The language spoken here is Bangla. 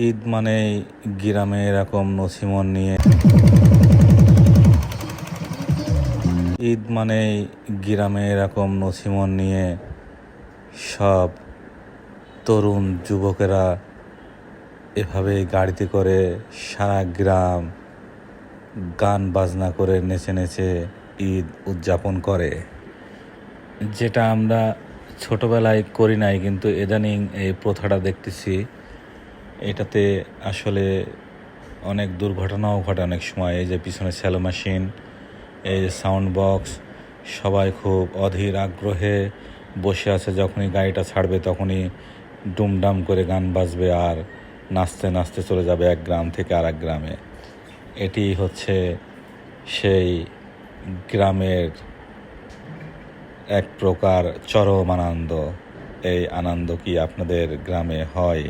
ঈদ মানেই গ্রামে এরকম নছিমন নিয়ে ঈদ মানেই গ্রামে এরকম নছিমন নিয়ে সব তরুণ যুবকেরা এভাবে গাড়িতে করে সারা গ্রাম গান বাজনা করে নেচে নেচে ঈদ উদযাপন করে, যেটা আমরা ছোটবেলায় করি নাই, কিন্তু ইদানিং এই প্রথাটা দেখতেছি। এটাতে আসলে অনেক দুর্ঘটনাও ঘটে অনেক সময়। এই যে পিছনে স্যালো মেশিন, এই যে সাউন্ড বক্স, সবাই খুব অধীর আগ্রহে বসে আছে। যখনই গাড়িটা ছাড়বে তখনই ডুমডাম করে গান বাজবে আর নাচতে নাচতে চলে যাবে এক গ্রাম থেকে আর এক গ্রামে। এটি হচ্ছে সেই গ্রামের এক প্রকার চরম আনন্দ। এই আনন্দ কি আপনাদের গ্রামে হয়?